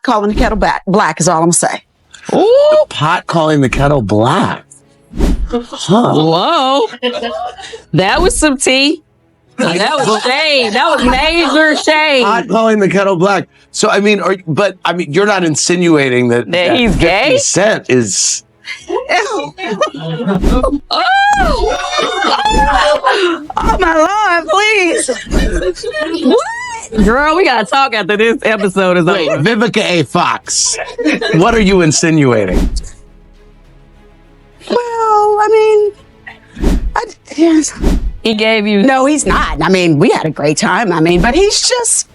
calling the kettle black is all I'm gonna say. Ooh, pot calling the kettle black. Huh. Whoa. That was some tea. That was shade. That was major shade. Pot calling the kettle black. So, I mean, you're not insinuating that he's gay? 50 Cent is... Oh my Lord, please. What? Girl, we gotta talk after this episode is over. Vivica A. Fox, what are you insinuating? Well, I mean, yes. He gave you... No, he's not. I mean, we had a great time. I mean, but he's just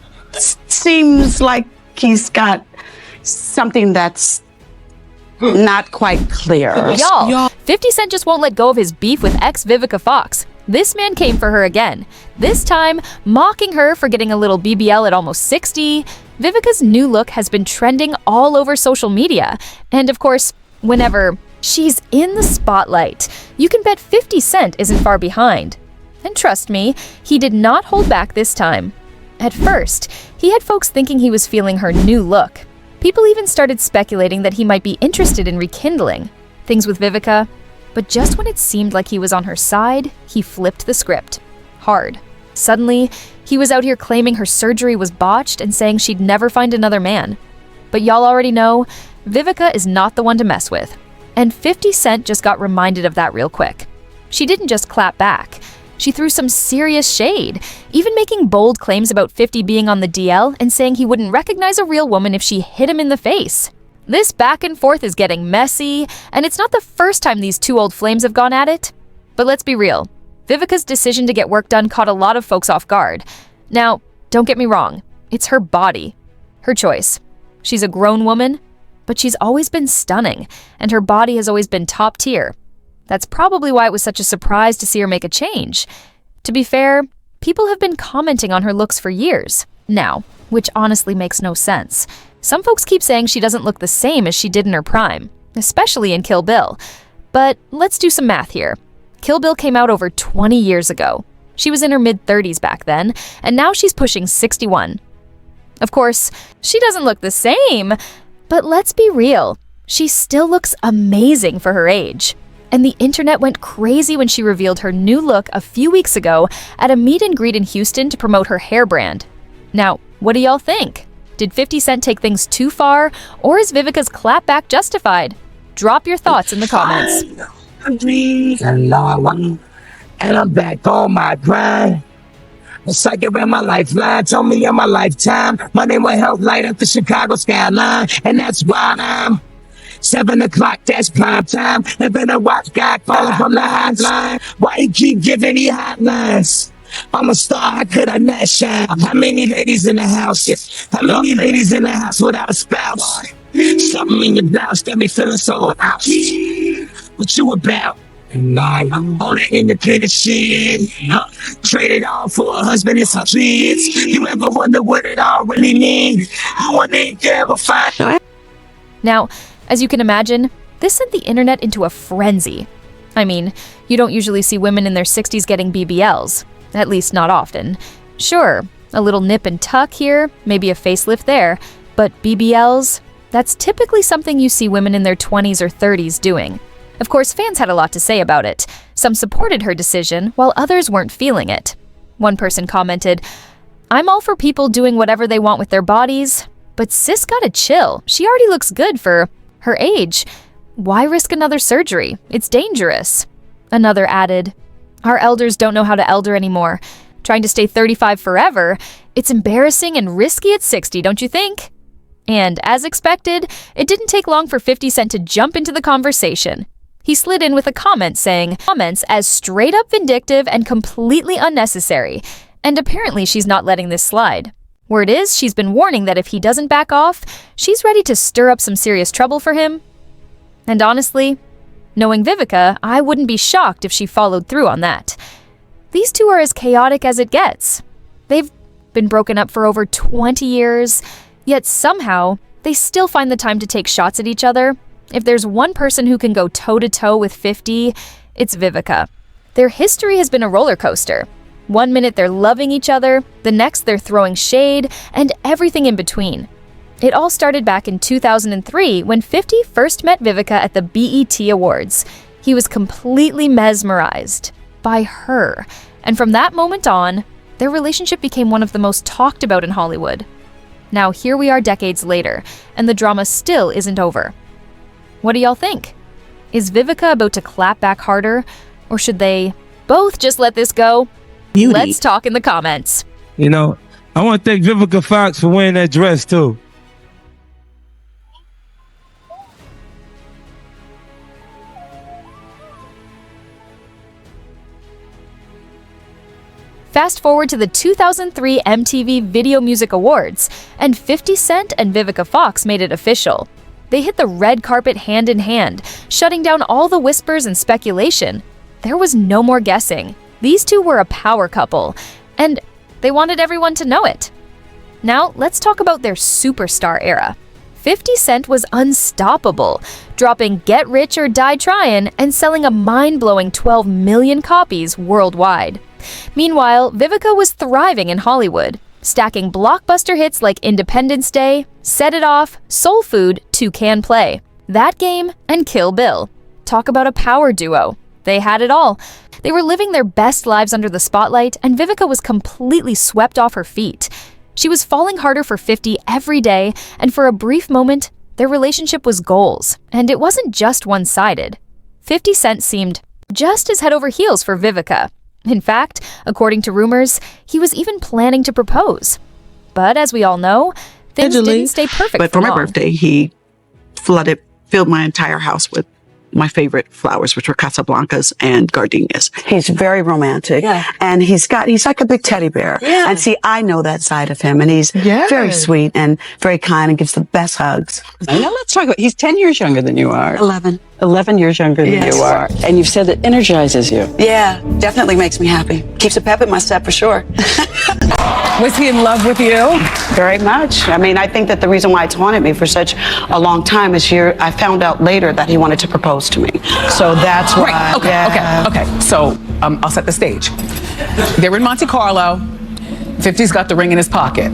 seems like he's got something that's not quite clear. Y'all, 50 Cent just won't let go of his beef with ex-Vivica Fox. This man came for her again, this time mocking her for getting a little BBL at almost 60. Vivica's new look has been trending all over social media. And of course, whenever she's in the spotlight, you can bet 50 Cent isn't far behind. And trust me, he did not hold back this time. At first, he had folks thinking he was feeling her new look. People even started speculating that he might be interested in rekindling things with Vivica. But just when it seemed like he was on her side, he flipped the script. Hard. Suddenly, he was out here claiming her surgery was botched and saying she'd never find another man. But y'all already know, Vivica is not the one to mess with. And 50 Cent just got reminded of that real quick. She didn't just clap back. She threw some serious shade, even making bold claims about 50 being on the DL and saying he wouldn't recognize a real woman if she hit him in the face. This back and forth is getting messy, and it's not the first time these two old flames have gone at it. But let's be real, Vivica's decision to get work done caught a lot of folks off guard. Now, don't get me wrong, it's her body, her choice. She's a grown woman, but she's always been stunning, and her body has always been top tier. That's probably why it was such a surprise to see her make a change. To be fair, people have been commenting on her looks for years now, which honestly makes no sense. Some folks keep saying she doesn't look the same as she did in her prime, especially in Kill Bill. But let's do some math here. Kill Bill came out over 20 years ago. She was in her mid-30s back then, and now she's pushing 61. Of course, she doesn't look the same, but let's be real, she still looks amazing for her age. And the internet went crazy when she revealed her new look a few weeks ago at a meet and greet in Houston to promote her hair brand. Now, what do y'all think? Did 50 Cent take things too far, or is Vivica's clapback justified? Drop your thoughts in the comments. And I'm back on my grind. It's like around my lifeline, told me in my lifetime. My name will help light up the Chicago skyline, and that's why I'm 7 o'clock, that's prime time. And then I watch God falling from the hotline. Why you keep giving me hotlines? I'm a star, how could I not shine? How many ladies in the house? How many ladies in the house without a spouse? Something in your blouse got me feeling so out. What you about? I'm on that independent shit. Traded all for a husband and some kids. You ever wonder what it all really means? I want to ever find. Now, as you can imagine, this sent the internet into a frenzy. I mean, you don't usually see women in their 60s getting BBLs. At least not often. Sure, a little nip and tuck here, maybe a facelift there, but BBLs, that's typically something you see women in their 20s or 30s doing. Of course, fans had a lot to say about it. Some supported her decision, while others weren't feeling it. One person commented, "I'm all for people doing whatever they want with their bodies, but sis gotta chill. She already looks good for her age. Why risk another surgery? It's dangerous." Another added, "Our elders don't know how to elder anymore. Trying to stay 35 forever, it's embarrassing and risky at 60, don't you think?" And as expected, it didn't take long for 50 Cent to jump into the conversation. He slid in with a comment saying, "Comments as straight up vindictive and completely unnecessary." And apparently she's not letting this slide. Word is, she's been warning that if he doesn't back off, she's ready to stir up some serious trouble for him. And honestly, knowing Vivica, I wouldn't be shocked if she followed through on that. These two are as chaotic as it gets. They've been broken up for over 20 years, yet somehow they still find the time to take shots at each other. If there's one person who can go toe-to-toe with 50, it's Vivica. Their history has been a roller coaster. One minute they're loving each other, the next they're throwing shade, and everything in between. It all started back in 2003 when 50 first met Vivica at the BET Awards. He was completely mesmerized by her, and from that moment on, their relationship became one of the most talked about in Hollywood. Now here we are decades later, and the drama still isn't over. What do y'all think? Is Vivica about to clap back harder, or should they both just let this go? Beauty. Let's talk in the comments. You know, I want to thank Vivica Fox for wearing that dress too. Fast forward to the 2003 MTV Video Music Awards, and 50 Cent and Vivica Fox made it official. They hit the red carpet hand in hand, shutting down all the whispers and speculation. There was no more guessing. These two were a power couple, and they wanted everyone to know it. Now, let's talk about their superstar era. 50 Cent was unstoppable, dropping Get Rich or Die Tryin' and selling a mind-blowing 12 million copies worldwide. Meanwhile, Vivica was thriving in Hollywood, stacking blockbuster hits like Independence Day, Set It Off, Soul Food, Toucan Play, That Game, and Kill Bill. Talk about a power duo. They had it all. They were living their best lives under the spotlight, and Vivica was completely swept off her feet. She was falling harder for 50 every day, and for a brief moment, their relationship was goals, and it wasn't just one-sided. 50 Cent seemed just as head over heels for Vivica. In fact, according to rumors, he was even planning to propose. But as we all know, things didn't stay perfect But for my long. birthday, he filled my entire house with my favorite flowers, which were Casablancas and gardenias. He's very romantic, and he's like a big teddy bear. And see, I know that side of him, and he's very sweet and very kind and gives the best hugs. Now let's talk about, he's 10 years younger than you are. 11. 11 years younger than you are. And you've said it energizes you. Yeah, definitely makes me happy. Keeps a pep in my step for sure. Was he in love with you? Very much. I mean, I think that the reason why it's haunted me for such a long time is I found out later that he wanted to propose to me. So that's why. Right. Okay. So I'll set the stage. They're in Monte Carlo. 50's got the ring in his pocket.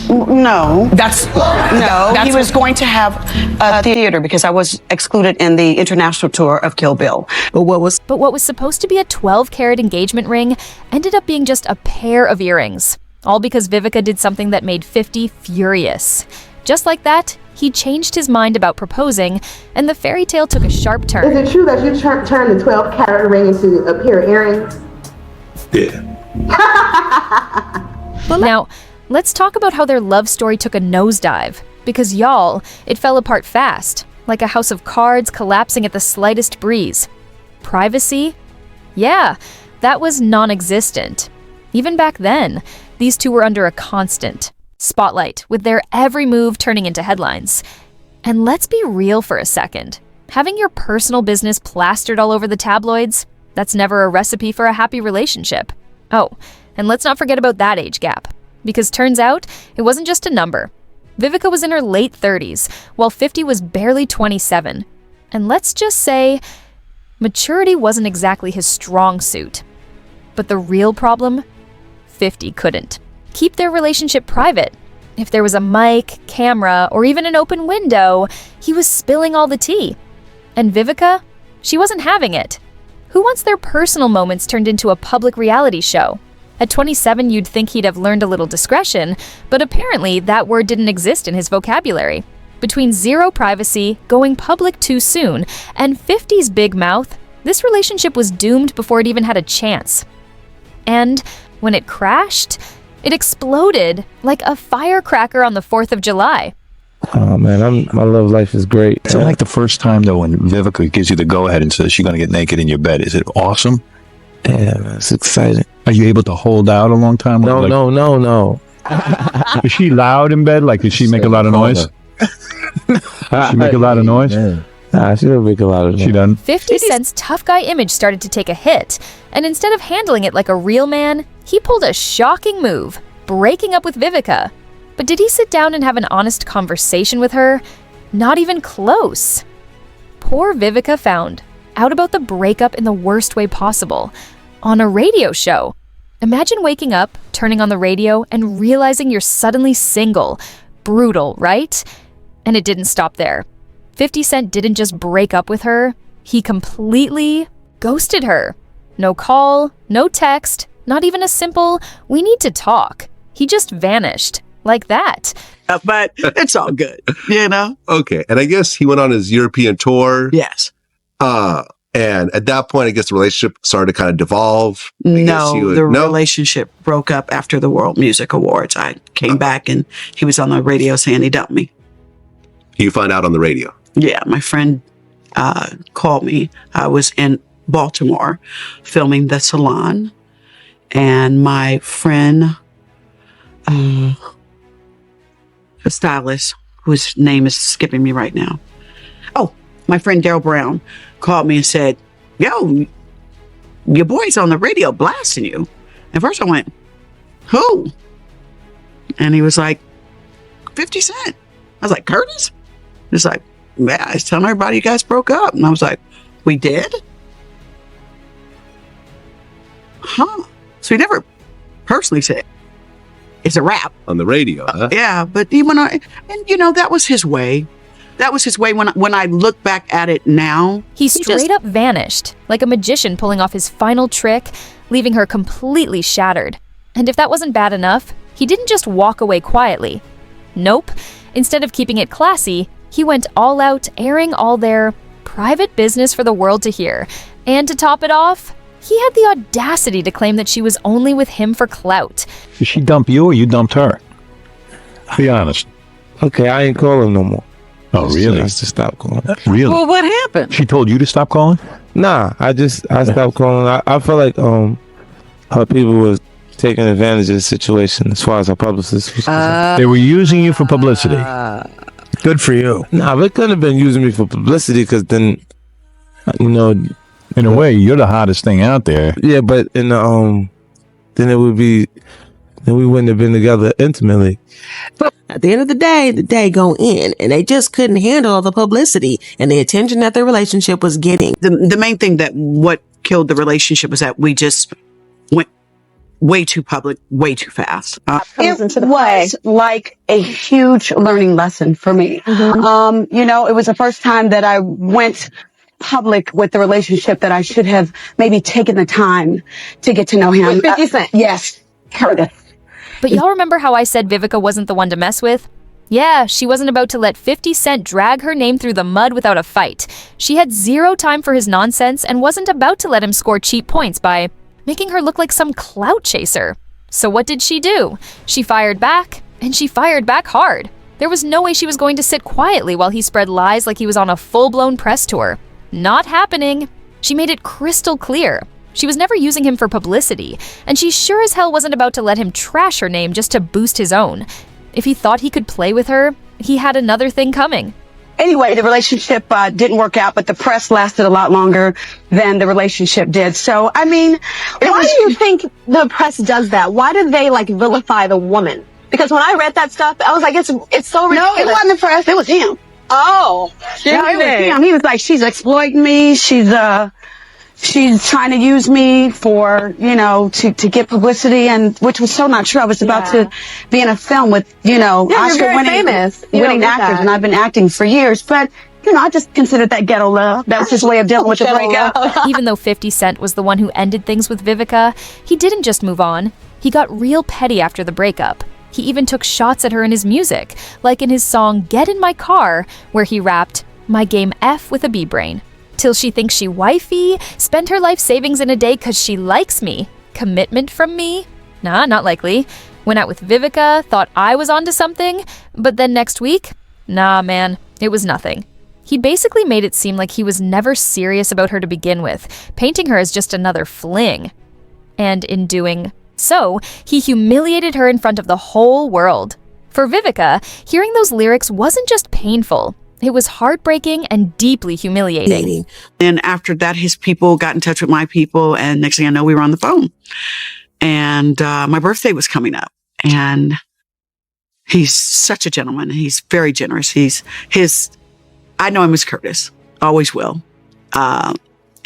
No. That's He was going to have a theater because I was excluded in the international tour of Kill Bill. But what was supposed to be a 12-carat engagement ring ended up being just a pair of earrings. All because Vivica did something that made 50 furious. Just like that, he changed his mind about proposing, and the fairy tale took a sharp turn. Is it true that you turned the 12-carat ring into a pair of earrings? Yeah. Now, let's talk about how their love story took a nosedive. Because y'all, it fell apart fast, like a house of cards collapsing at the slightest breeze. Privacy? Yeah, that was non-existent. Even back then, these two were under a constant spotlight, with their every move turning into headlines. And let's be real for a second. Having your personal business plastered all over the tabloids, that's never a recipe for a happy relationship. Oh, and let's not forget about that age gap. Because turns out, it wasn't just a number. Vivica was in her late 30s, while 50 was barely 27. And let's just say, maturity wasn't exactly his strong suit. But the real problem? 50 couldn't keep their relationship private. If there was a mic, camera, or even an open window, he was spilling all the tea. And Vivica? She wasn't having it. Who wants their personal moments turned into a public reality show? At 27, you'd think he'd have learned a little discretion, but apparently that word didn't exist in his vocabulary. Between zero privacy, going public too soon, and 50's big mouth, this relationship was doomed before it even had a chance. And when it crashed, it exploded like a firecracker on the 4th of July. Oh man, my love life is great. So like the first time though when Vivica gives you the go-ahead and says she's going to get naked in your bed, is it awesome? Yeah, man, it's exciting. Are you able to hold out a long time? No. Is she loud in bed? Like, did she make a lot of noise? Does she make a lot of noise? Yeah. Nah, she don't make a lot of noise. She doesn't? 50 Cent's tough guy image started to take a hit, and instead of handling it like a real man, he pulled a shocking move, breaking up with Vivica. But did he sit down and have an honest conversation with her? Not even close. Poor Vivica found out about the breakup in the worst way possible, on a radio show. Imagine waking up, turning on the radio, and realizing you're suddenly single, Brutal, right? And it didn't stop there. 50 Cent didn't just break up with her, he completely ghosted her. No call, no text, not even a simple, we need to talk. He just vanished. Like that. But it's all good, you know? Okay. And I guess he went on his European tour. Yes. And at that point, I guess the relationship started to kind of devolve. The relationship broke up after the World Music Awards. I came back and he was on the radio saying he dumped me. You find out on the radio? Yeah, my friend called me. I was in Baltimore filming The Salon, and my friend, a stylist whose name is skipping me right now. Oh, my friend Daryl Brown called me and said, yo, your boy's on the radio blasting you. At first I went, who? And he was like, 50 Cent. I was like, Curtis? He's like, yeah, I was telling everybody you guys broke up. And I was like, we did? Huh. So he never personally said, it's a wrap. On the radio, huh? Yeah, but he went on, and you know, that was his way. That was his way when I look back at it now. He straight up vanished, like a magician pulling off his final trick, leaving her completely shattered. And if that wasn't bad enough, he didn't just walk away quietly. Nope. Instead of keeping it classy, he went all out, airing all their private business for the world to hear. And to top it off, he had the audacity to claim that she was only with him for clout. Did she dump you or you dumped her? Be honest. Okay, I ain't calling no more. Oh, really? I just stopped calling. Really? Well, what happened? She told you to stop calling? Nah, I stopped calling. I felt like her people was taking advantage of the situation as far as her publicist was concerned. They were using you for publicity. Good for you. Nah, they couldn't have been using me for publicity because then, you know, in a way, you're the hottest thing out there. Yeah, but in the then it would be, then we wouldn't have been together intimately. But at the end of the day go in, and they just couldn't handle all the publicity and the attention that their relationship was getting. The main thing that what killed the relationship was that we just went way too public, way too fast. It was like a huge learning lesson for me. You know, it was the first time that I went public with the relationship that I should have maybe taken the time to get to know him. With 50 Cent? Yes, Curtis. But y'all remember how I said Vivica wasn't the one to mess with? Yeah, she wasn't about to let 50 Cent drag her name through the mud without a fight. She had zero time for his nonsense and wasn't about to let him score cheap points by making her look like some clout chaser. So what did she do? She fired back, and she fired back hard. There was no way she was going to sit quietly while he spread lies like he was on a full-blown press tour. Not happening. She made it crystal clear. She was never using him for publicity, and she sure as hell wasn't about to let him trash her name just to boost his own. If he thought he could play with her, he had another thing coming. Anyway, the relationship didn't work out, but the press lasted a lot longer than the relationship did. So, I mean, why do you think the press does that? Why do they like vilify the woman? Because when I read that stuff, I was like, it's so ridiculous. No, it wasn't the press. It was him. Oh, no, it was him. He was like, she's exploiting me. She's trying to use me for, you know, to get publicity, and which was so not true. I was about to be in a film with, you know, Oscar-winning actors, and I've been acting for years. But, you know, I just considered that ghetto love. That was his way of dealing with the breakup. Even though 50 Cent was the one who ended things with Vivica, he didn't just move on. He got real petty after the breakup. He even took shots at her in his music, like in his song Get in My Car, where he rapped, "My game F with a B-brain. Till she thinks she wifey, spend her life savings in a day 'cause she likes me. Commitment from me? Nah, not likely. Went out with Vivica, thought I was onto something, but then next week? Nah, man, it was nothing." He basically made it seem like he was never serious about her to begin with, painting her as just another fling. And in doing so, he humiliated her in front of the whole world. For Vivica, hearing those lyrics wasn't just painful. It was heartbreaking and deeply humiliating. And after that, his people got in touch with my people, and next thing I know, we were on the phone. And my birthday was coming up, and he's such a gentleman. He's very generous. I know him as Curtis, always will.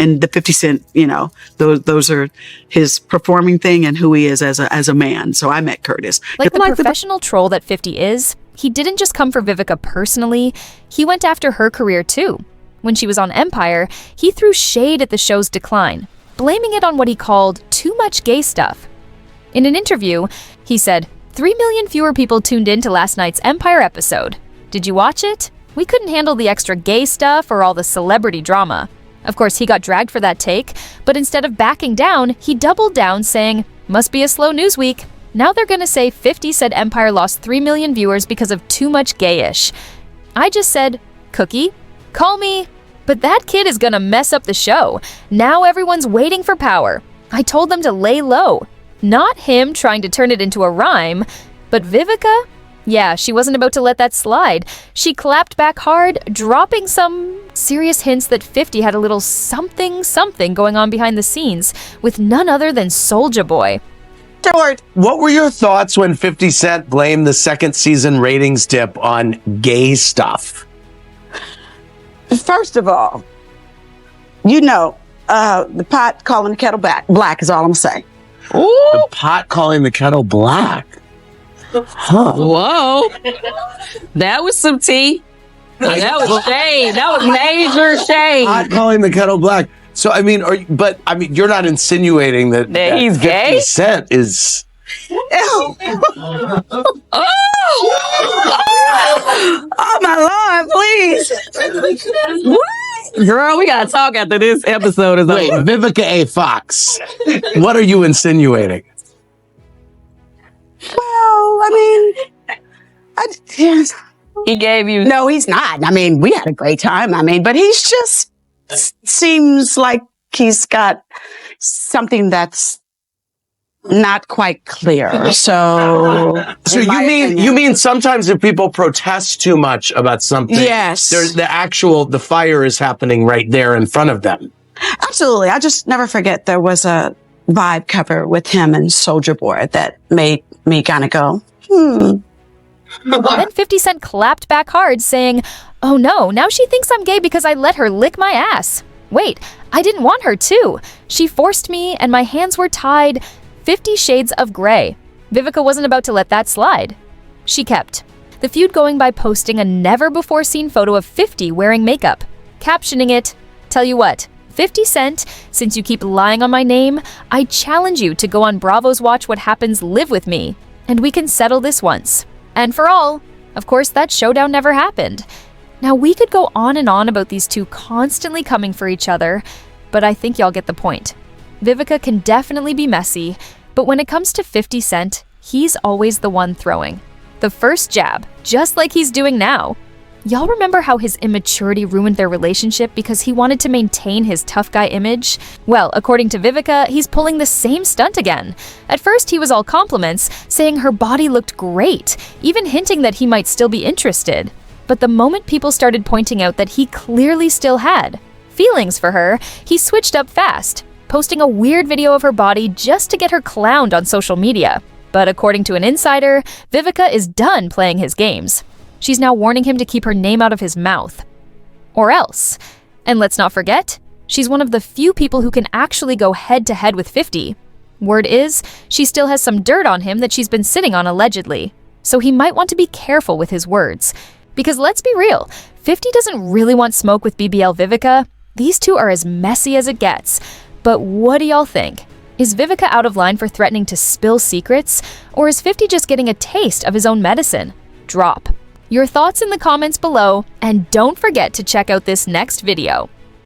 And the 50 Cent, you know, those are his performing thing and who he is as a man. So I met Curtis. Like the professional troll that 50 is, he didn't just come for Vivica personally, he went after her career too. When she was on Empire, he threw shade at the show's decline, blaming it on what he called too much gay stuff. In an interview, he said, 3 million fewer people tuned in to last night's Empire episode. Did you watch it? We couldn't handle the extra gay stuff or all the celebrity drama. Of course, he got dragged for that take, but instead of backing down, he doubled down saying, must be a slow news week. Now they're gonna say 50 said Empire lost 3 million viewers because of too much gayish. I just said, Cookie, call me. But that kid is gonna mess up the show. Now everyone's waiting for power. I told them to lay low. Not him trying to turn it into a rhyme, but Vivica? Yeah, she wasn't about to let that slide. She clapped back hard, dropping some serious hints that 50 had a little something going on behind the scenes with none other than Soulja Boy. What were your thoughts when 50 Cent blamed the second season ratings dip on gay stuff? First of all, the pot calling the kettle black is all I'm saying. Ooh. The pot calling the kettle black. Huh. Whoa. That was some tea. That was shade. That was major shade. Pot calling the kettle black. So, you're not insinuating that he's 50 gay? Cent is... Oh, my Lord, please. What? Girl, we gotta talk after this episode is over. Vivica Fox, what are you insinuating? Well, he gave you... No, he's not. We had a great time. But he's just seems like he's got something that's not quite clear. So you mean sometimes if people protest too much about something, yes, the fire is happening right there in front of them. Absolutely. I just never forget there was a Vibe cover with him and Soulja Boy that made me kind of go, Then 50 Cent clapped back hard, saying, oh no, now she thinks I'm gay because I let her lick my ass. Wait, I didn't want her to. She forced me and my hands were tied. 50 Shades of Grey. Vivica wasn't about to let that slide. She kept the feud going by posting a never-before-seen photo of 50 wearing makeup, captioning it, tell you what, 50 Cent, since you keep lying on my name, I challenge you to go on Bravo's Watch What Happens Live with me, and we can settle this once and for all. Of course, that showdown never happened. Now, we could go on and on about these two constantly coming for each other, but I think y'all get the point. Vivica can definitely be messy, but when it comes to 50 Cent, he's always the one throwing the first jab, just like he's doing now. Y'all remember how his immaturity ruined their relationship because he wanted to maintain his tough guy image? Well, according to Vivica, he's pulling the same stunt again. At first, he was all compliments, saying her body looked great, even hinting that he might still be interested. But the moment people started pointing out that he clearly still had feelings for her, he switched up fast, posting a weird video of her body just to get her clowned on social media. But according to an insider, Vivica is done playing his games. She's now warning him to keep her name out of his mouth. Or else. And let's not forget, she's one of the few people who can actually go head-to-head with 50. Word is, she still has some dirt on him that she's been sitting on allegedly. So he might want to be careful with his words. Because let's be real, 50 doesn't really want smoke with BBL Vivica. These two are as messy as it gets. But what do y'all think? Is Vivica out of line for threatening to spill secrets? Or is 50 just getting a taste of his own medicine? Drop your thoughts in the comments below, and don't forget to check out this next video.